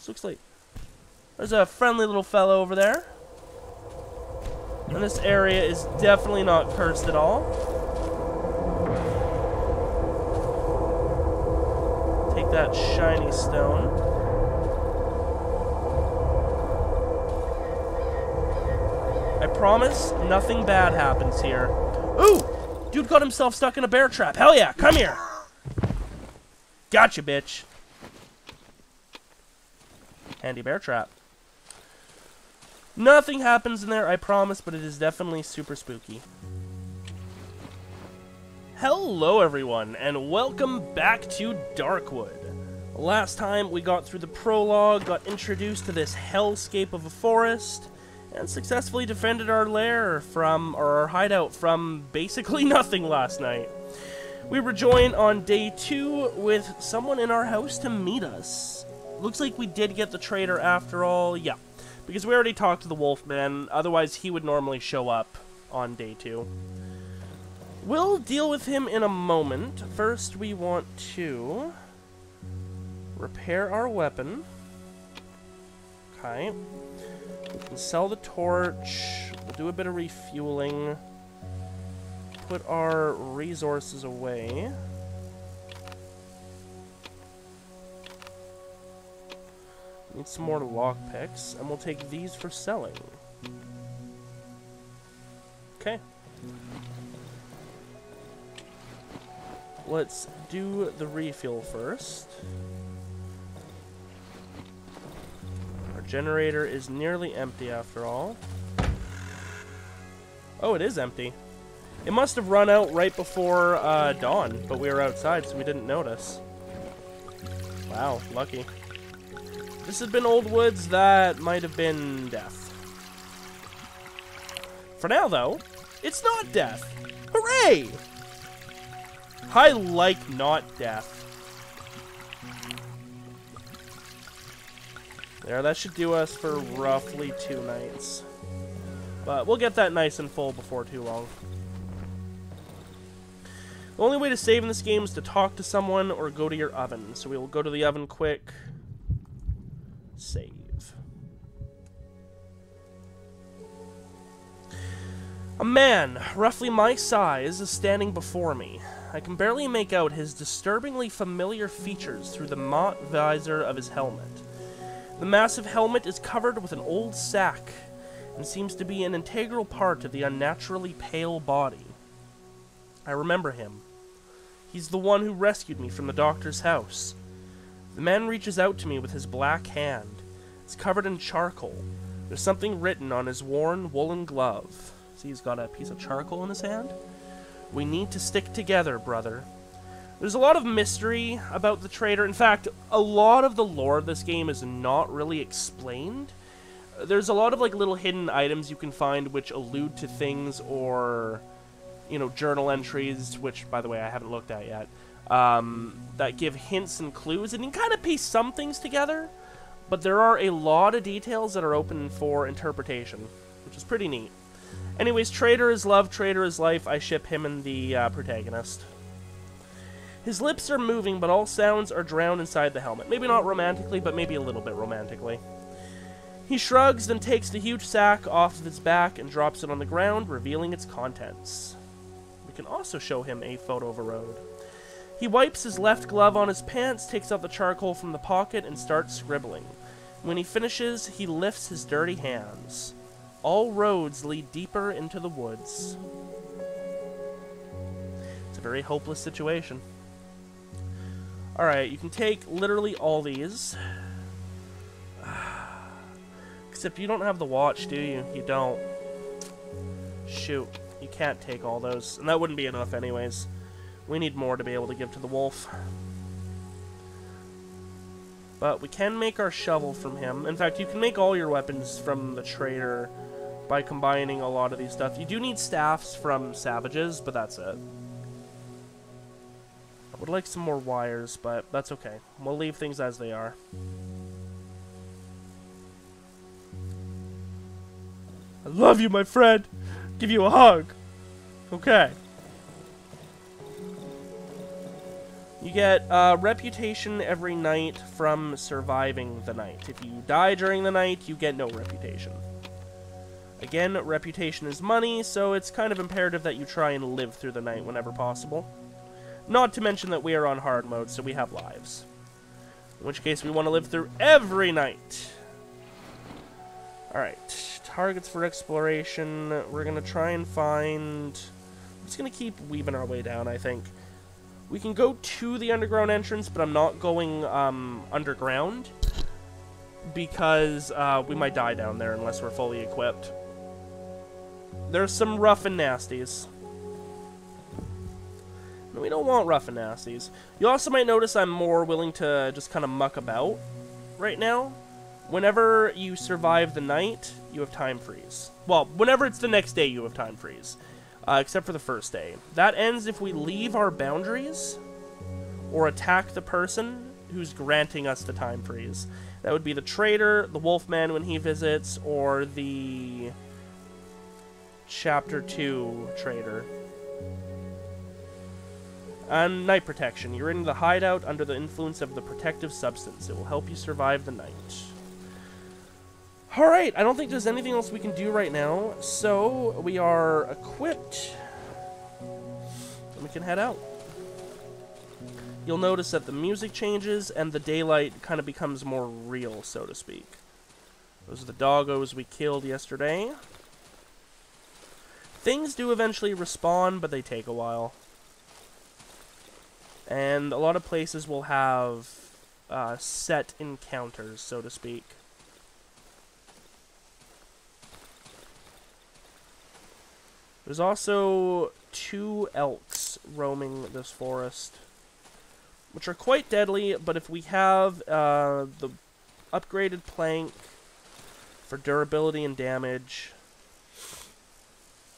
looks like there's a friendly little fellow over there. And this area is definitely not cursed at all. Take that shiny stone. I promise nothing bad happens here. Ooh! Dude got himself stuck in a bear trap. Hell yeah, come here! Gotcha, bitch. Handy bear trap. Nothing happens in there, I promise, but it is definitely super spooky. Hello, everyone, and welcome back to Darkwood. Last time, we got through the prologue, got introduced to this hellscape of a forest, and successfully defended our lair from, or our hideout from, basically nothing last night. We rejoined on day 2 with someone in our house to meet us. Looks like we did get the trader after all, yeah. Because we already talked to the Wolfman, otherwise he would normally show up on day 2. We'll deal with him in a moment. First, we want to repair our weapon. Okay. We can sell the torch. We'll do a bit of refueling. Put our resources away. Need some more lockpicks, and we'll take these for selling. Okay. Let's do the refuel first. Our generator is nearly empty after all. Oh, it is empty. It must have run out right before dawn, but we were outside, so we didn't notice. Wow, lucky. This has been Old Woods, that might have been death. For now, though, it's not death. Hooray! I like not death. There, that should do us for roughly 2 nights. But we'll get that nice and full before too long. The only way to save in this game is to talk to someone or go to your oven. So we will go to the oven quick. Save. A man, roughly my size, is standing before me. I can barely make out his disturbingly familiar features through the motte visor of his helmet. The massive helmet is covered with an old sack, and seems to be an integral part of the unnaturally pale body. I remember him. He's the one who rescued me from the doctor's house. The man reaches out to me with his black hand. It's covered in charcoal. There's something written on his worn woolen glove. See, he's got a piece of charcoal in his hand. We need to stick together, brother. There's a lot of mystery about the trader. In fact, a lot of the lore of this game is not really explained. There's a lot of like little hidden items you can find which allude to things, or, you know, journal entries, which, by the way, I haven't looked at yet, that give hints and clues, and you can kind of piece some things together, but there are a lot of details that are open for interpretation, which is pretty neat. Anyways, trader is love, trader is life. I ship him and the protagonist. His lips are moving, but all sounds are drowned inside the helmet. Maybe not romantically, but maybe a little bit romantically. He shrugs, then takes the huge sack off of his back and drops it on the ground, revealing its contents. We can also show him a photo of a road. He wipes his left glove on his pants, takes out the charcoal from the pocket, and starts scribbling. When he finishes, he lifts his dirty hands. All roads lead deeper into the woods. It's a very hopeless situation. Alright, you can take literally all these. Except you don't have the watch, do you? You don't. Shoot. You can't take all those. And that wouldn't be enough anyways. We need more to be able to give to the wolf. But we can make our shovel from him. In fact, you can make all your weapons from the trader by combining a lot of these stuff. You do need staffs from savages, but that's it. I would like some more wires, but that's okay. We'll leave things as they are. I love you, my friend. Give you a hug. Okay. You get reputation every night from surviving the night. If you die during the night, you get no reputation. Again, reputation is money, so it's kind of imperative that you try and live through the night whenever possible. Not to mention that we are on hard mode, so we have lives. In which case, we want to live through every night. Alright, targets for exploration. We're going to try and find... I'm just going to keep weaving our way down, I think. We can go to the underground entrance, but I'm not going underground. Because we might die down there unless we're fully equipped. There's some rough and nasties. No, we don't want rough and nasties. You also might notice I'm more willing to just kind of muck about right now. Whenever you survive the night, you have time freeze. Well, whenever it's the next day, you have time freeze. Except for the first day. That ends if we leave our boundaries or attack the person who's granting us the time freeze. That would be the trader, the wolfman when he visits, or the Chapter 2 trader. And night protection. You're in the hideout under the influence of the protective substance. It will help you survive the night. Alright, I don't think there's anything else we can do right now, so we are equipped, and we can head out. You'll notice that the music changes, and the daylight kind of becomes more real, so to speak. Those are the doggos we killed yesterday. Things do eventually respawn, but they take a while. And a lot of places will have set encounters, so to speak. There's also 2 elks roaming this forest, which are quite deadly, but if we have the upgraded plank for durability and damage,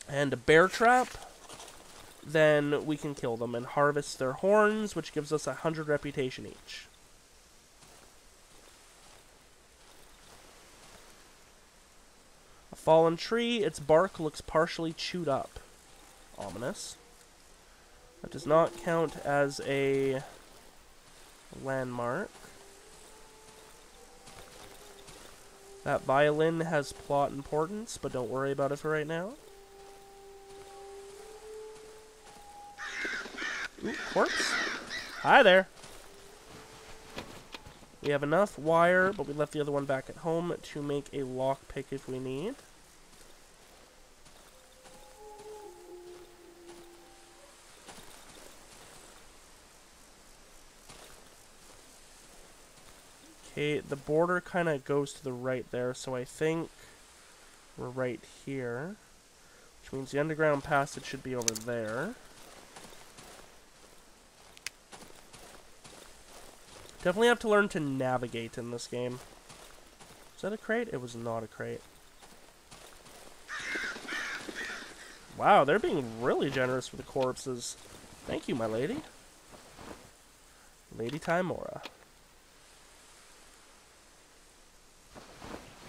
and a bear trap, then we can kill them and harvest their horns, which gives us 100 reputation each. A fallen tree, its bark looks partially chewed up. Ominous. That does not count as a landmark. That violin has plot importance, but don't worry about it for right now. Ooh, corpse. Hi there. We have enough wire, but we left the other one back at home to make a lockpick if we need. Okay, the border kind of goes to the right there, so I think we're right here. Which means the underground passage should be over there. Definitely have to learn to navigate in this game. Is that a crate? It was not a crate. Wow, they're being really generous with the corpses. Thank you, my lady. Lady Timora.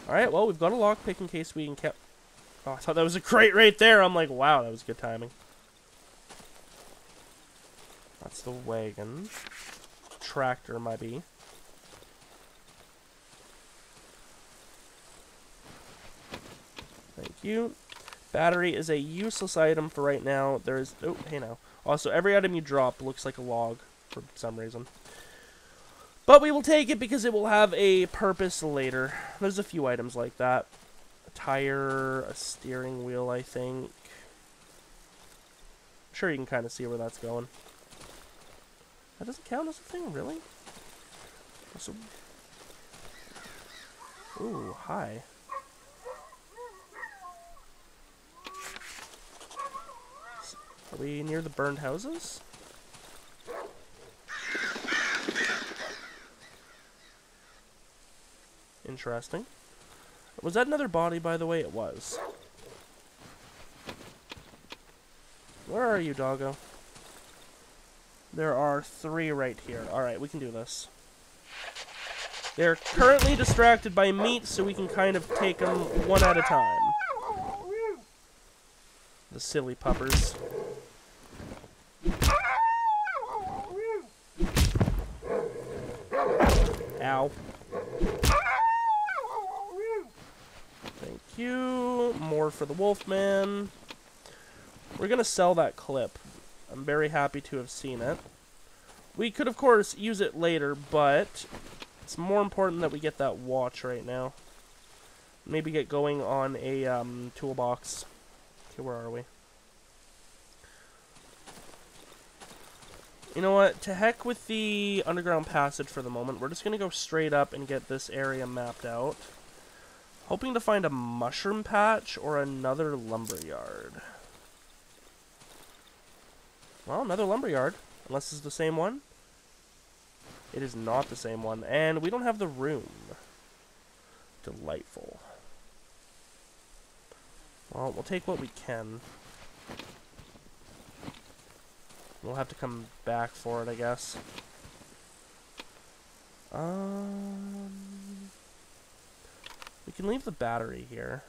Alright, well, we've got a lockpick in case we can keep... Oh, I thought that was a crate right there. I'm like, wow, that was good timing. That's the wagon. Tractor might be. Thank you. Battery is a useless item for right now. There is... Oh, hey now. Also, every item you drop looks like a log for some reason. But we will take it because it will have a purpose later. There's a few items like that. A tire, a steering wheel, I think. I'm sure you can kind of see where that's going. That doesn't count as a thing, really? Also... Ooh, hi. Are we near the burned houses? Interesting. Was that another body, by the way? It was. Where are you, doggo? There are 3 right here. Alright, we can do this. They're currently distracted by meat, so we can kind of take them one at a time. The silly puppers. Ow. Thank you. More for the Wolfman. We're gonna sell that clip. I'm very happy to have seen it. We could, of course, use it later, but it's more important that we get that watch right now. Maybe get going on a toolbox. Okay, where are we? You know what? To heck with the underground passage for the moment. We're just going to go straight up and get this area mapped out. Hoping to find a mushroom patch or another lumberyard. Well, another lumberyard. Unless this is the same one. It is not the same one. And we don't have the room. Delightful. Well, we'll take what we can. We'll have to come back for it, I guess. We can leave the battery here.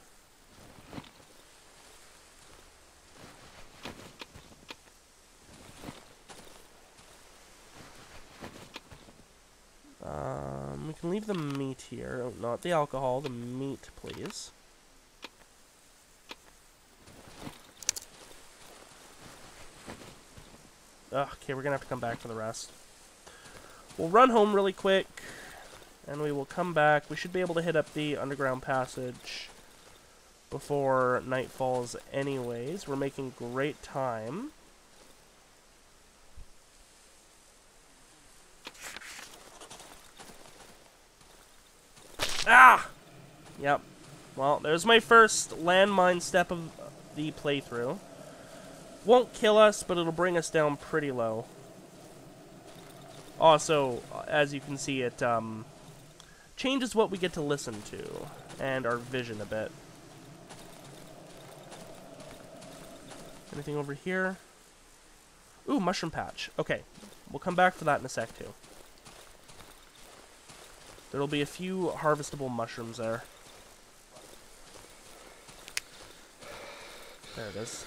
We can leave the meat here. Oh, not the alcohol, the meat, please. Ugh, okay, we're gonna have to come back for the rest. We'll run home really quick, and we will come back. We should be able to hit up the underground passage before night falls anyways. We're making great time. Ah! Yep. Well, there's my first landmine step of the playthrough. Won't kill us, but it'll bring us down pretty low. Also, as you can see, it changes what we get to listen to, and our vision a bit. Anything over here? Ooh, mushroom patch. Okay, we'll come back for that in a sec, too. There'll be a few harvestable mushrooms there. There it is.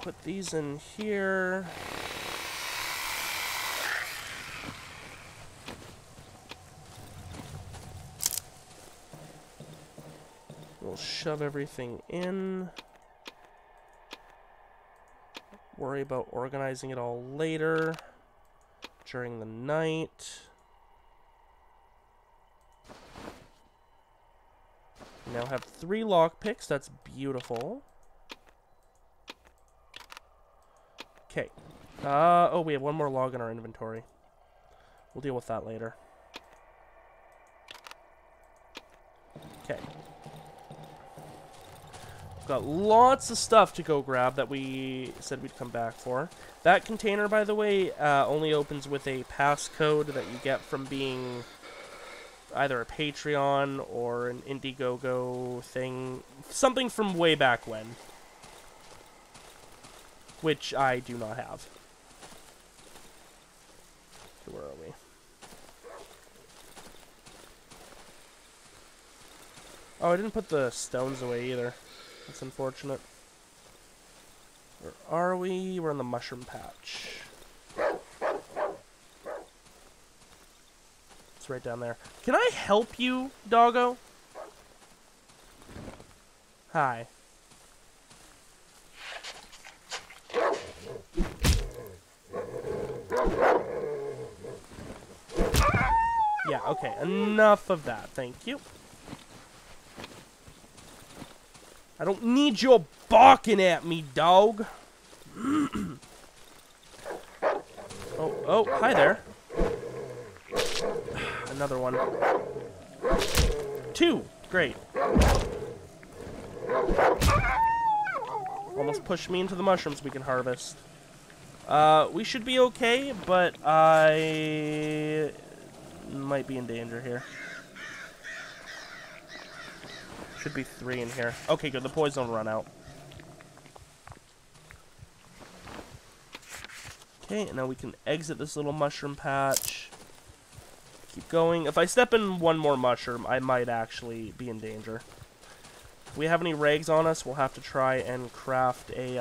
Put these in here. We'll shove everything in. Worry about organizing it all later, during the night. We now have 3 lockpicks. That's beautiful. Okay. Oh, we have 1 more log in our inventory. We'll deal with that later. Okay. We've got lots of stuff to go grab that we said we'd come back for. That container, by the way, only opens with a passcode that you get from being either a Patreon or an Indiegogo thing. Something from way back when. Which I do not have. Okay, where are we? Oh, I didn't put the stones away either. That's unfortunate. Where are we? We're in the mushroom patch. It's right down there. Can I help you, doggo? Hi. Yeah, okay, enough of that, thank you. I don't need you barking at me, dog. Oh, hi there. Another one. 2, great. Almost pushed me into the mushrooms we can harvest. We should be okay, but I might be in danger here. Should be 3 in here. Okay, good. The poison will run out. Okay, and now we can exit this little mushroom patch. Keep going. If I step in one more mushroom, I might actually be in danger. If we have any rags on us, we'll have to try and craft a,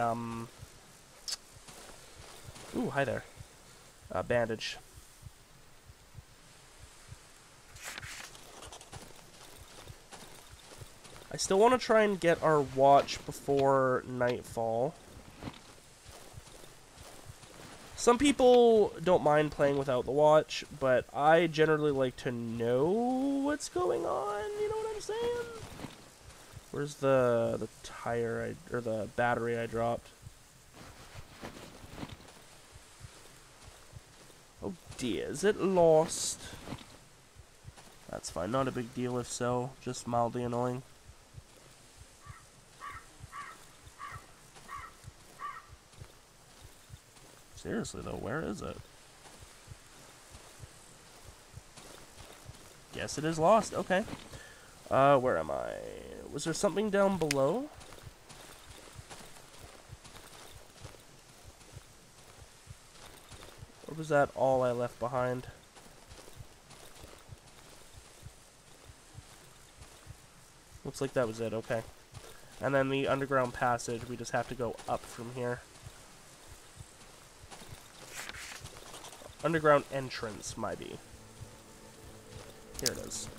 Ooh, hi there. Bandage. I still want to try and get our watch before nightfall. Some people don't mind playing without the watch, but I generally like to know what's going on, you know what I'm saying? Where's the tire, or the battery I dropped? Oh dear, is it lost? That's fine, not a big deal if so, just mildly annoying. Seriously though, where is it? Guess it is lost, okay. Where am I? Was there something down below? Or was that all I left behind? Looks like that was it, okay. And then the underground passage, we just have to go up from here. Underground entrance, might be. Here it is.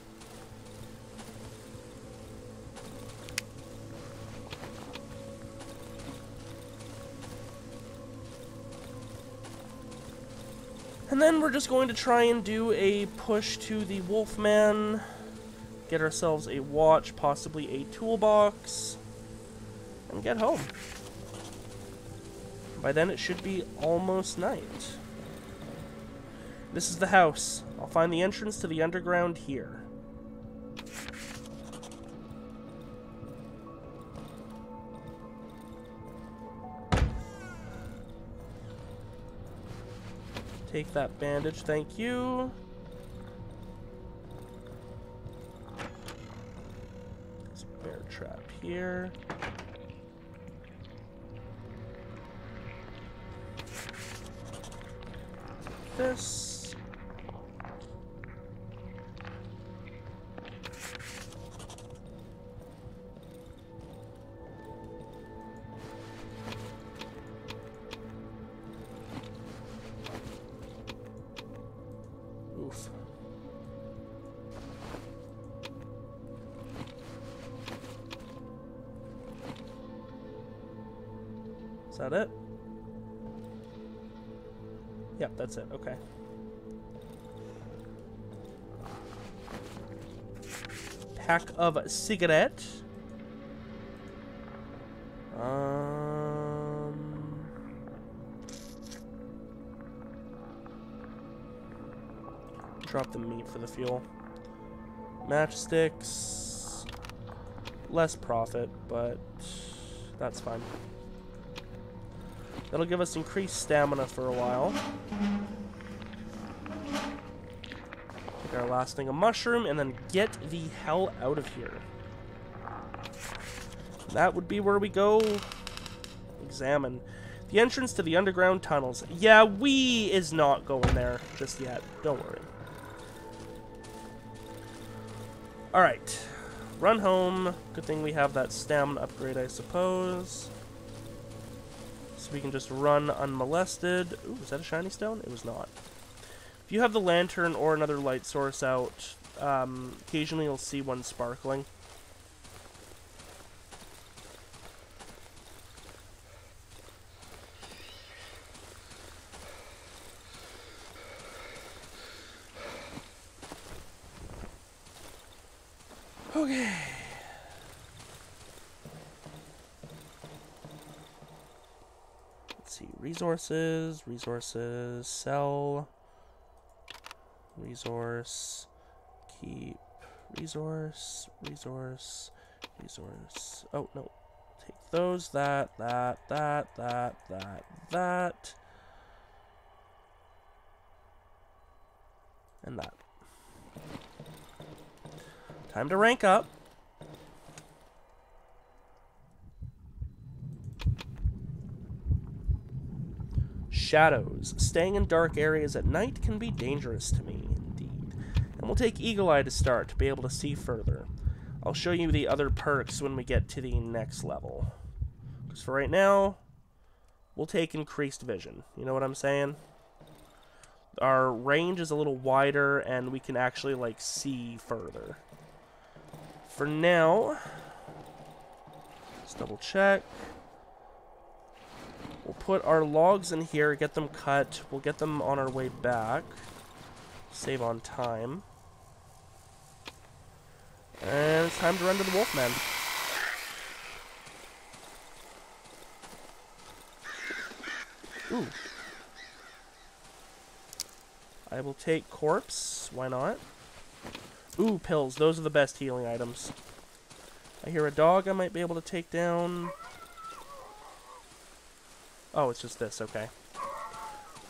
And then we're just going to try and do a push to the Wolfman, get ourselves a watch, possibly a toolbox, and get home. By then it should be almost night. This is the house. I'll find the entrance to the underground here. Take that bandage, thank you. There's a bear trap here. This. Oof. Is that it? Yep, that's it. Okay. Pack of cigarette. Drop the meat for the fuel. Matchsticks. Less profit, but that's fine. That'll give us increased stamina for a while. Take our last thing of mushroom, and then get the hell out of here. That would be where we go. Examine. The entrance to the underground tunnels. Yeah, we is not going there just yet. Don't worry. Alright. Run home. Good thing we have that stamina upgrade, I suppose. So we can just run unmolested. Ooh, was that a shiny stone? It was not. If you have the lantern or another light source out, occasionally you'll see one sparkling. Okay. Let's see. Resources, sell, resource, keep, resource. Oh, no. Take those, that. And that. Time to rank up. Shadows. Staying in dark areas at night can be dangerous to me, indeed. we'll take Eagle Eye to start, to be able to see further. I'll show you the other perks when we get to the next level. Because for right now, we'll take Increased Vision. You know what I'm saying? Our range is a little wider, and we can actually, like, see further. For now, let's double check. We'll put our logs in here, get them cut. We'll get them on our way back. Save on time. And it's time to run to the Wolfman. Ooh. I will take Corpse. Why not? Ooh, pills. Those are the best healing items. I hear a dog I might be able to take down. Oh, it's just this. Okay.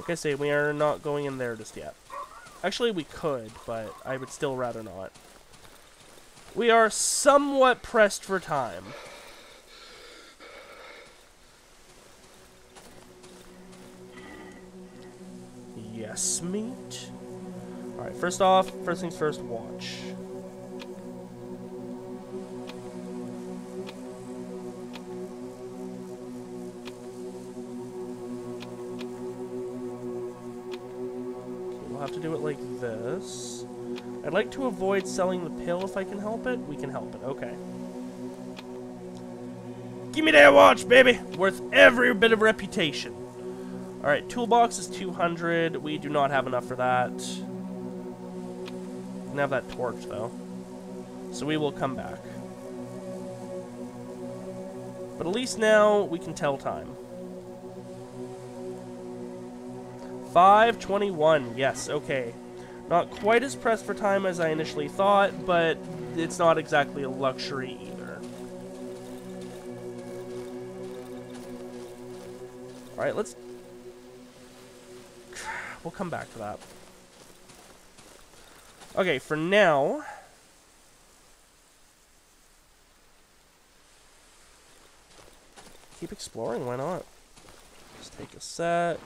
Like I say, we are not going in there just yet. Actually, we could, but I would still rather not. We are somewhat pressed for time. Yes, meat. Alright, first things first, watch. Okay, we'll have to do it like this. I'd like to avoid selling the pill if I can help it. We can help it, okay. Give me that watch, baby! Worth every bit of reputation. Alright, toolbox is 200. We do not have enough for that. We can have that torch, though. So we will come back. But at least now we can tell time. 5:21. Yes, okay. Not quite as pressed for time as I initially thought, but it's not exactly a luxury either. Alright, let's... We'll come back to that. Okay, for now... Keep exploring, why not? Just take a sec.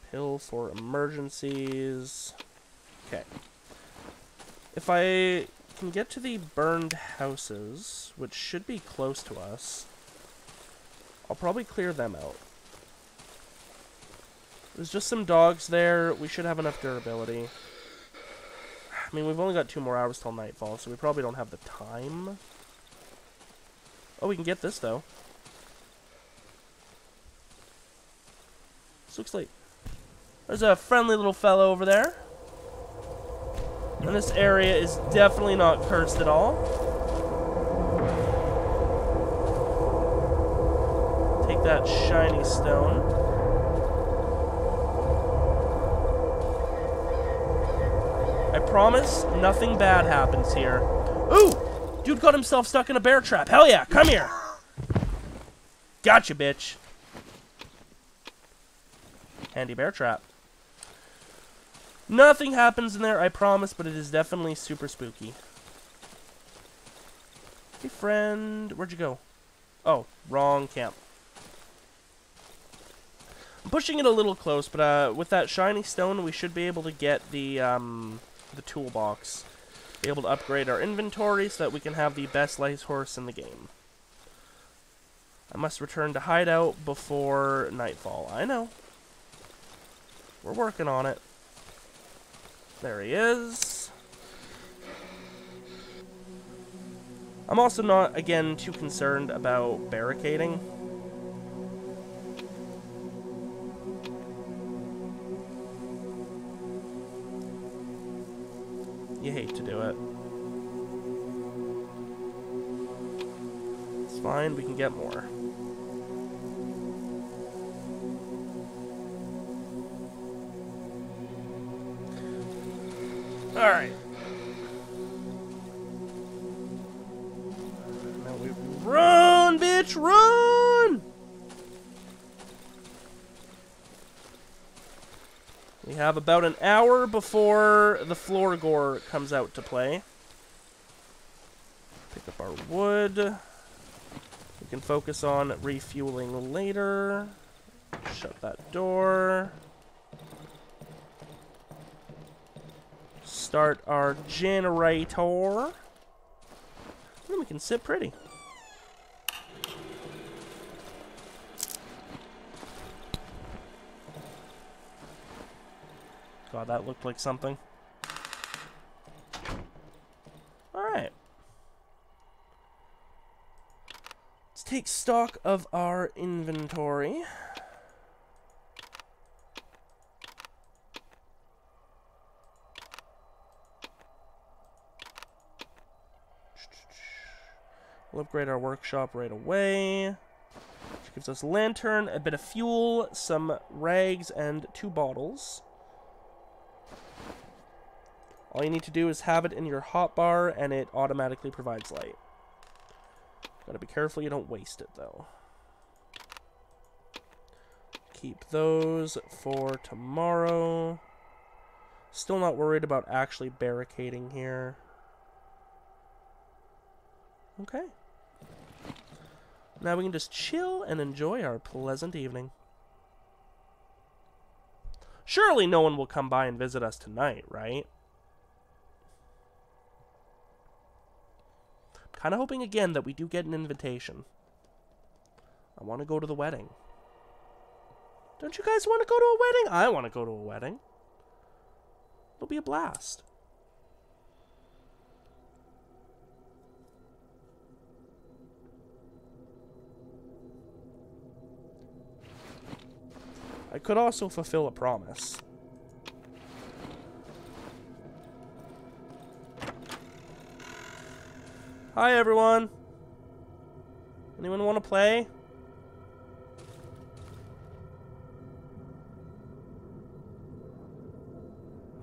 Pill for emergencies. Okay. If I can get to the burned houses, which should be close to us, I'll probably clear them out. There's just some dogs there. We should have enough durability. I mean, we've only got 2 more hours till nightfall, so we probably don't have the time. Oh, we can get this, though. This looks like... There's a friendly little fellow over there. And this area is definitely not cursed at all. Take that shiny stone. I promise nothing bad happens here. Ooh! Dude got himself stuck in a bear trap. Hell yeah, come here! Gotcha, bitch. Handy bear trap. Nothing happens in there, I promise, but it is definitely super spooky. Hey, friend. Where'd you go? Oh, wrong camp. I'm pushing it a little close, but with that shiny stone, we should be able to get the toolbox. Be able to upgrade our inventory so that we can have the best light horse in the game. I must return to hideout before nightfall. I know. We're working on it. There he is. I'm also not, again, too concerned about barricading. You hate to do it. It's fine, we can get more. Alright. Now we run, bitch, run! We have about an hour before the floor gore comes out to play. Pick up our wood. We can focus on refueling later. Shut that door. start our generator. And then we can sit pretty. God, that looked like something. Alright. Let's take stock of our inventory. We'll upgrade our workshop right away. Which gives us a lantern, a bit of fuel, some rags, and 2 bottles. All you need to do is have it in your hotbar, and it automatically provides light. Gotta be careful you don't waste it, though. Keep those for tomorrow. Still not worried about actually barricading here. Okay. Now we can just chill and enjoy our pleasant evening. Surely no one will come by and visit us tonight, right? Kind of hoping again that we do get an invitation. I want to go to the wedding. Don't you guys want to go to a wedding? I want to go to a wedding. It'll be a blast. I could also fulfill a promise. Hi, everyone. Anyone want to play?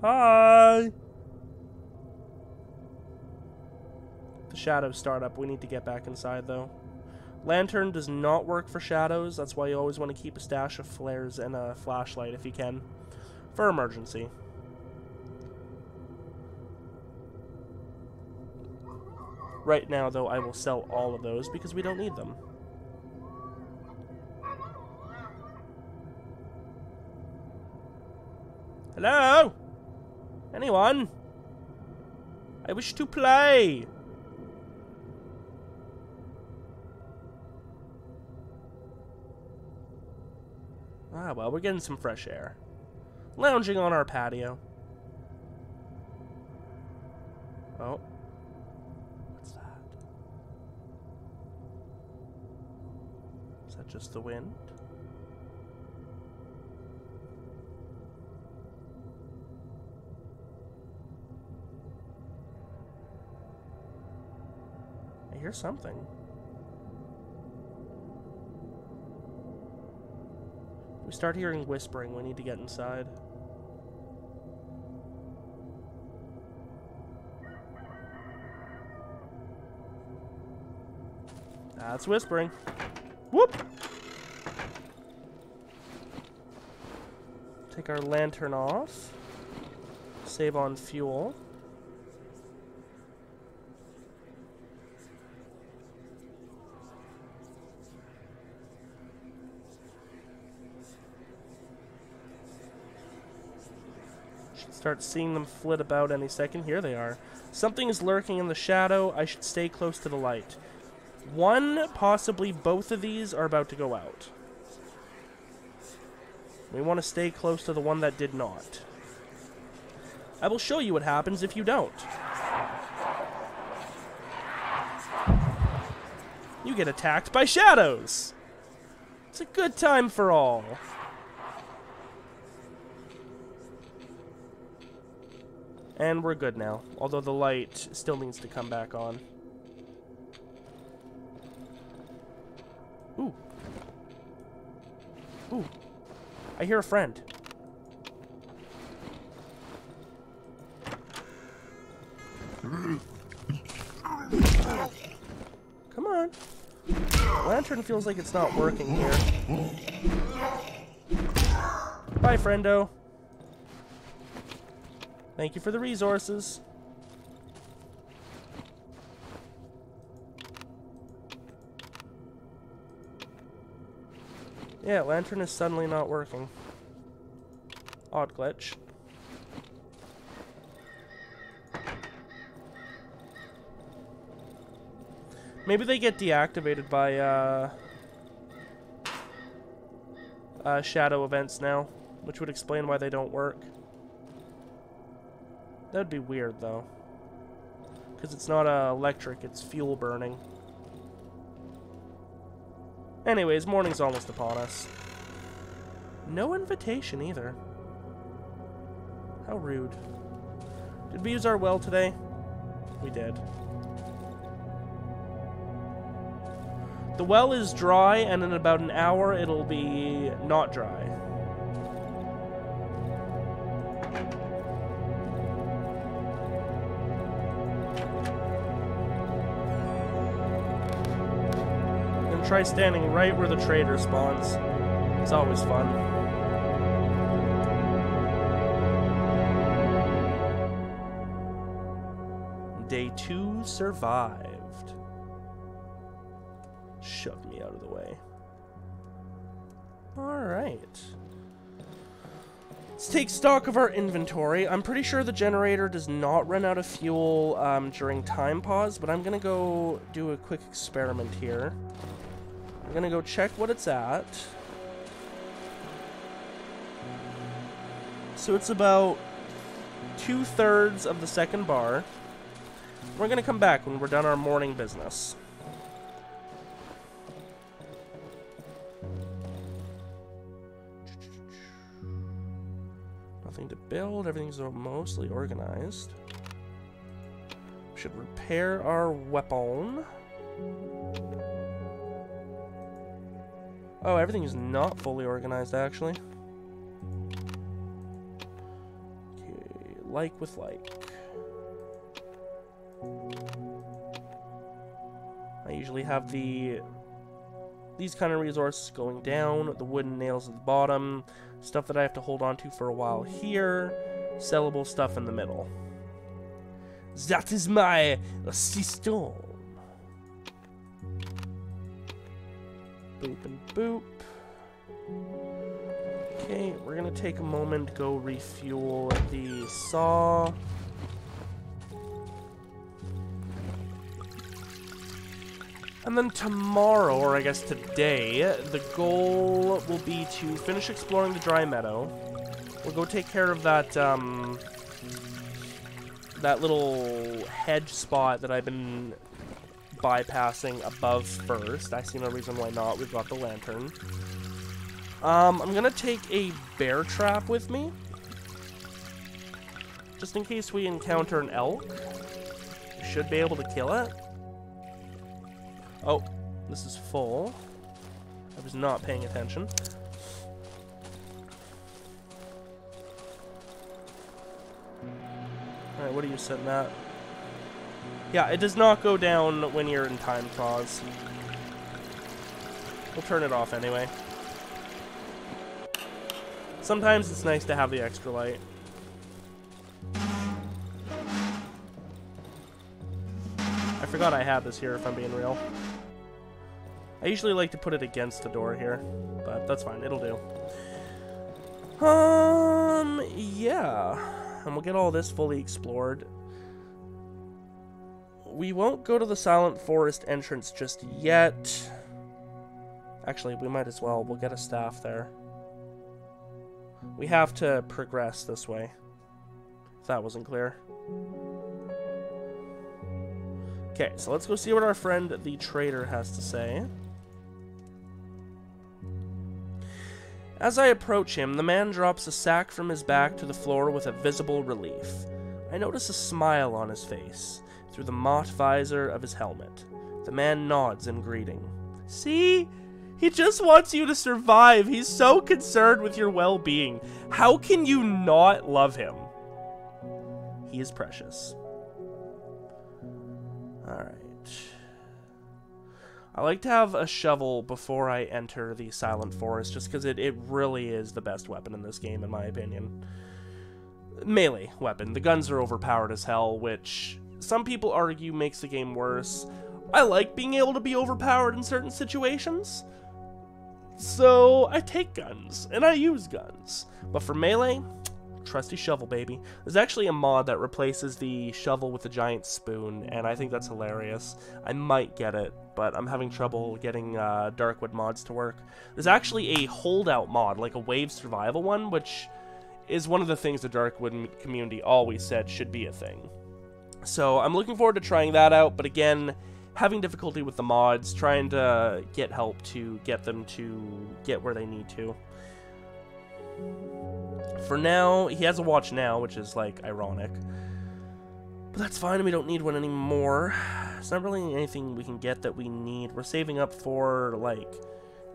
Hi. The shadows start up. We need to get back inside, though. Lantern does not work for shadows. That's why you always want to keep a stash of flares and a flashlight if you can. For emergency. Right now, though, I will sell all of those because we don't need them. Hello? Anyone? I wish to play. Ah, well, we're getting some fresh air. Lounging on our patio. Oh. What's that? Is that just the wind? I hear something. We start hearing whispering. We need to get inside. That's whispering. Whoop! Take our lantern off. Save on fuel. Start seeing them flit about any second. Here they are. Something is lurking in the shadow. I should stay close to the light. One, possibly both of these are about to go out. We want to stay close to the one that did not. I will show you what happens if you don't. You get attacked by shadows. It's a good time for all. And we're good now, although the light still needs to come back on. Ooh. Ooh. I hear a friend. Come on. Lantern feels like it's not working here. Bye, friendo. Thank you for the resources. Yeah, lantern is suddenly not working. Odd glitch. Maybe they get deactivated by shadow events now, which would explain why they don't work. That would be weird, though. Because it's not electric, it's fuel burning. Anyways, morning's almost upon us. No invitation, either. How rude. Did we use our well today? We did. The well is dry, and in about an hour, it'll be not dry. Try standing right where the trader spawns. It's always fun. Day 2 survived. Shoved me out of the way. Alright. Let's take stock of our inventory. I'm pretty sure the generator does not run out of fuel during time pause, but I'm gonna go do a quick experiment here. I'm gonna go check what it's at. So it's about 2/3 of the second bar. We're gonna come back when we're done our morning business. Nothing to build, everything's mostly organized. We should repair our weapon. Oh, everything is not fully organized, actually. Okay, like with like. I usually have these kind of resources going down, the wooden nails at the bottom, stuff that I have to hold on to for a while here, sellable stuff in the middle. That is my system. Boop and boop. Okay, we're gonna take a moment to go refuel the saw. And then tomorrow, or I guess today, the goal will be to finish exploring the dry meadow. We'll go take care of that, that little hedge spot that I've been bypassing above first. I see no reason why not. We've got the lantern. I'm gonna take a bear trap with me, just in case we encounter an elk. We should be able to kill it. Oh, this is full. I was not paying attention. Alright, what are you sitting at? Yeah, it does not go down when you're in time pause. We'll turn it off anyway. Sometimes it's nice to have the extra light. I forgot I had this here, if I'm being real. I usually like to put it against the door here, but that's fine, it'll do. Yeah. And we'll get all this fully explored. We won't go to the Silent Forest entrance just yet. Actually, we might as well. We'll get a staff there. We have to progress this way. If that wasn't clear. Okay, so let's go see what our friend the trader has to say. As I approach him, the man drops a sack from his back to the floor with a visible relief. I notice a smile on his face through the motte visor of his helmet. The man nods in greeting. See? He just wants you to survive. He's so concerned with your well-being. How can you not love him? He is precious. Alright. I like to have a shovel before I enter the Silent Forest, just because it really is the best weapon in this game, in my opinion. Melee weapon. The guns are overpowered as hell, which some people argue makes the game worse. I like being able to be overpowered in certain situations, so I take guns, and I use guns. But for melee, trusty shovel, baby. There's actually a mod that replaces the shovel with a giant spoon, and I think that's hilarious. I might get it, but I'm having trouble getting Darkwood mods to work. There's actually a holdout mod, like a wave survival one, which is one of the things the Darkwood community always said should be a thing. So I'm looking forward to trying that out, but again, having difficulty with the mods, trying to get help to get them to get where they need to. For now, he has a watch now, which is, like, ironic. But that's fine, we don't need one anymore. It's not really anything we can get that we need. We're saving up for, like,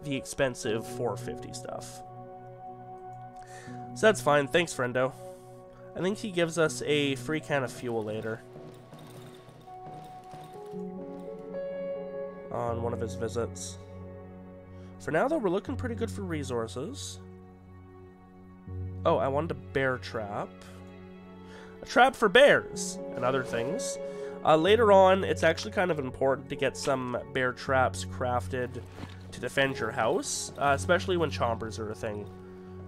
the expensive 450 stuff. So that's fine, thanks, friendo. I think he gives us a free can of fuel later. On one of his visits. For now, though, we're looking pretty good for resources. Oh, I wanted a bear trap. A trap for bears and other things. Later on, it's actually kind of important to get some bear traps crafted to defend your house, especially when chompers are a thing.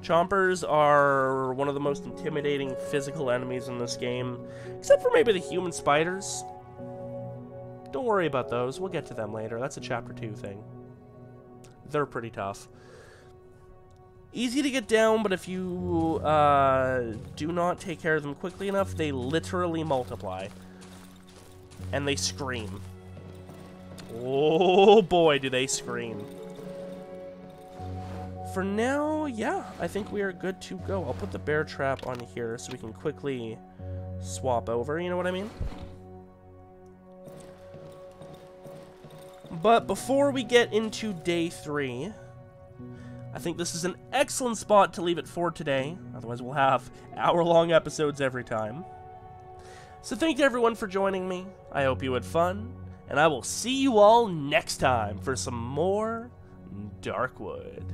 Chompers are one of the most intimidating physical enemies in this game, except for maybe the human spiders. Don't worry about those, we'll get to them later. That's a Chapter 2 thing. They're pretty tough. Easy to get down, but if you do not take care of them quickly enough, they literally multiply. And they scream. Oh boy, do they scream. For now, yeah, I think we are good to go. I'll put the bear trap on here so we can quickly swap over, you know what I mean? But before we get into day 3, I think this is an excellent spot to leave it for today. Otherwise, we'll have hour-long episodes every time. So thank you everyone for joining me. I hope you had fun. And I will see you all next time for some more Darkwood.